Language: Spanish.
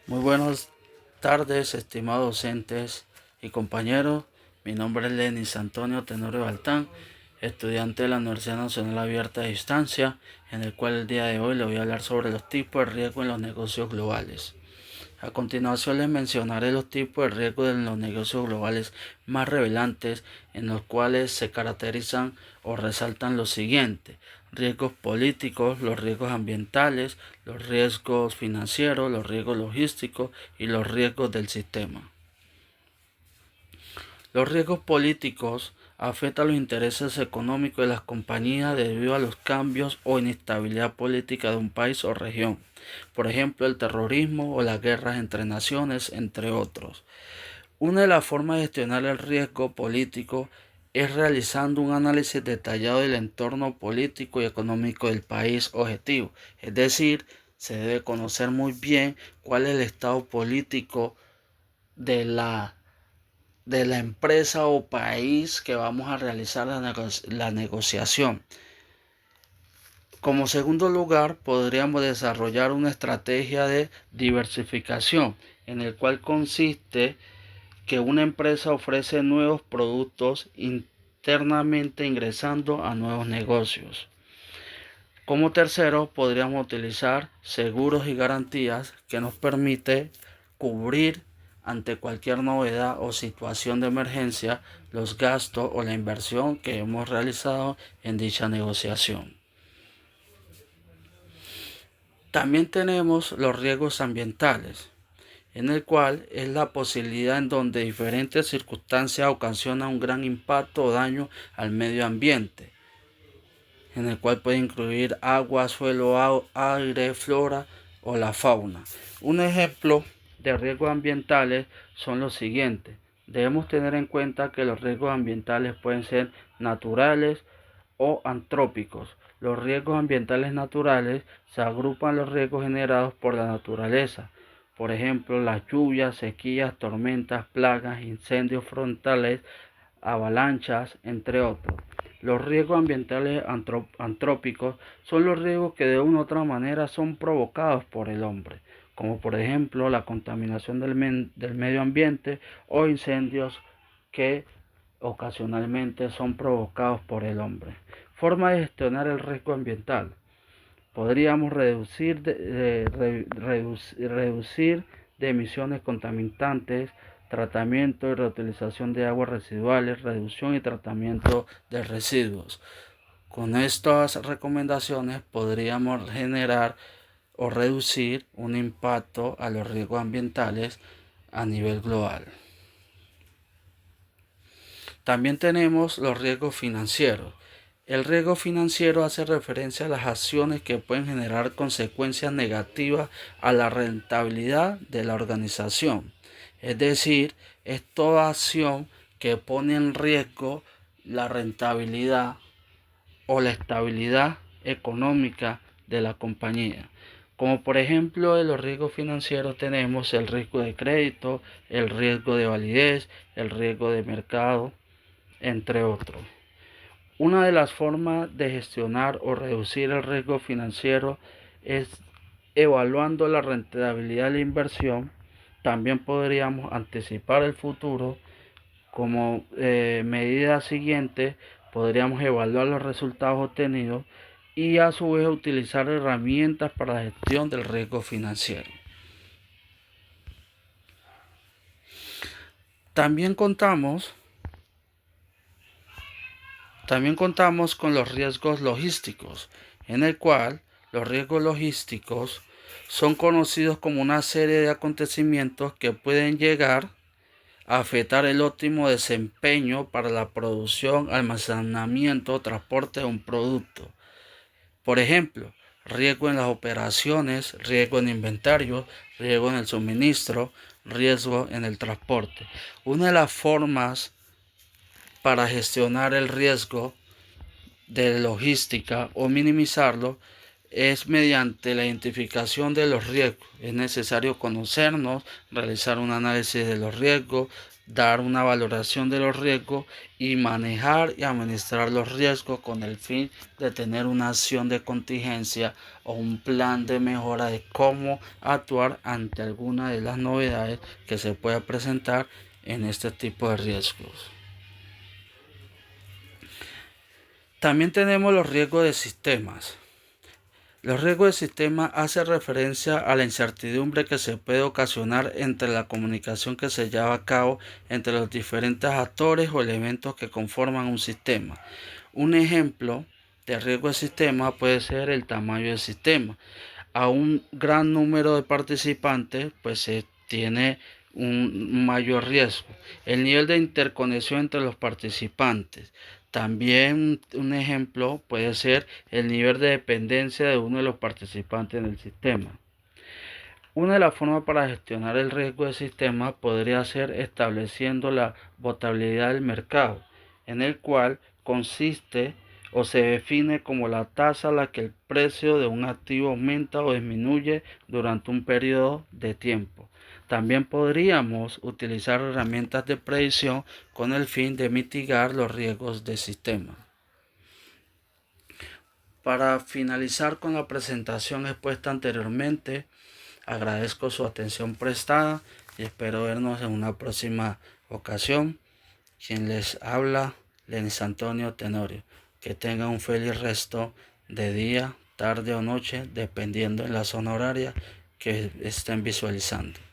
Muy buenas tardes, estimados docentes y compañeros. Mi nombre es Lenis Antonio Tenorio Baltán, estudiante de la Universidad Nacional Abierta de Distancia, en el cual el día de hoy le voy a hablar sobre los tipos de riesgo en los negocios globales. A continuación les mencionaré los tipos de riesgo en los negocios globales más relevantes, en los cuales se caracterizan o resaltan lo siguiente: riesgos políticos, los riesgos ambientales, los riesgos financieros, los riesgos logísticos y los riesgos del sistema. Los riesgos políticos afectan los intereses económicos de las compañías debido a los cambios o inestabilidad política de un país o región. Por ejemplo, el terrorismo o las guerras entre naciones, entre otros. Una de las formas de gestionar el riesgo político es realizando un análisis detallado del entorno político y económico del país objetivo. Es decir, se debe conocer muy bien cuál es el estado político de la empresa o país que vamos a realizar la negociación. Como segundo lugar, podríamos desarrollar una estrategia de diversificación, en el cual consiste que una empresa ofrece nuevos productos internamente ingresando a nuevos negocios. Como tercero, podríamos utilizar seguros y garantías que nos permite cubrir ante cualquier novedad o situación de emergencia los gastos o la inversión que hemos realizado en dicha negociación. También tenemos los riesgos ambientales, en el cual es la posibilidad en donde diferentes circunstancias ocasionan un gran impacto o daño al medio ambiente, en el cual puede incluir agua, suelo, aire, flora o la fauna. Un ejemplo de riesgos ambientales son los siguientes. Debemos tener en cuenta que los riesgos ambientales pueden ser naturales o antrópicos. Los riesgos ambientales naturales se agrupan a los riesgos generados por la naturaleza. Por ejemplo, las lluvias, sequías, tormentas, plagas, incendios frontales, avalanchas, entre otros. Los riesgos ambientales antrópicos son los riesgos que de una u otra manera son provocados por el hombre, como por ejemplo la contaminación del medio ambiente o incendios que ocasionalmente son provocados por el hombre. Forma de gestionar el riesgo ambiental. Podríamos reducir de emisiones contaminantes, tratamiento y reutilización de aguas residuales, reducción y tratamiento de residuos. Con estas recomendaciones podríamos generar o reducir un impacto a los riesgos ambientales a nivel global. También tenemos los riesgos financieros. El riesgo financiero hace referencia a las acciones que pueden generar consecuencias negativas a la rentabilidad de la organización. Es decir, es toda acción que pone en riesgo la rentabilidad o la estabilidad económica de la compañía. Como por ejemplo de los riesgos financieros tenemos el riesgo de crédito, el riesgo de validez, el riesgo de mercado, entre otros. Una de las formas de gestionar o reducir el riesgo financiero es evaluando la rentabilidad de la inversión. También podríamos anticipar el futuro. Como medida siguiente, podríamos evaluar los resultados obtenidos y a su vez utilizar herramientas para la gestión del riesgo financiero. También contamos con los riesgos logísticos, en el cual los riesgos logísticos son conocidos como una serie de acontecimientos que pueden llegar a afectar el óptimo desempeño para la producción, almacenamiento o transporte de un producto. Por ejemplo, riesgo en las operaciones, riesgo en inventario, riesgo en el suministro, riesgo en el transporte. Una de las formas para gestionar el riesgo de logística o minimizarlo es mediante la identificación de los riesgos. Es necesario conocernos, realizar un análisis de los riesgos, dar una valoración de los riesgos y manejar y administrar los riesgos con el fin de tener una acción de contingencia o un plan de mejora de cómo actuar ante alguna de las novedades que se pueda presentar en este tipo de riesgos. También tenemos los riesgos de sistemas. Los riesgos de sistema hacen referencia a la incertidumbre que se puede ocasionar entre la comunicación que se lleva a cabo entre los diferentes actores o elementos que conforman un sistema. Un ejemplo de riesgo de sistema puede ser el tamaño del sistema. A un gran número de participantes, pues se tiene un mayor riesgo. El nivel de interconexión entre los participantes. También un ejemplo puede ser el nivel de dependencia de uno de los participantes en el sistema. Una de las formas para gestionar el riesgo del sistema podría ser estableciendo la volatilidad del mercado, en el cual consiste o se define como la tasa a la que el precio de un activo aumenta o disminuye durante un periodo de tiempo. También podríamos utilizar herramientas de predicción con el fin de mitigar los riesgos del sistema. Para finalizar con la presentación expuesta anteriormente, agradezco su atención prestada y espero vernos en una próxima ocasión. Quien les habla, Lenis Antonio Tenorio. Que tengan un feliz resto de día, tarde o noche, dependiendo de la zona horaria que estén visualizando.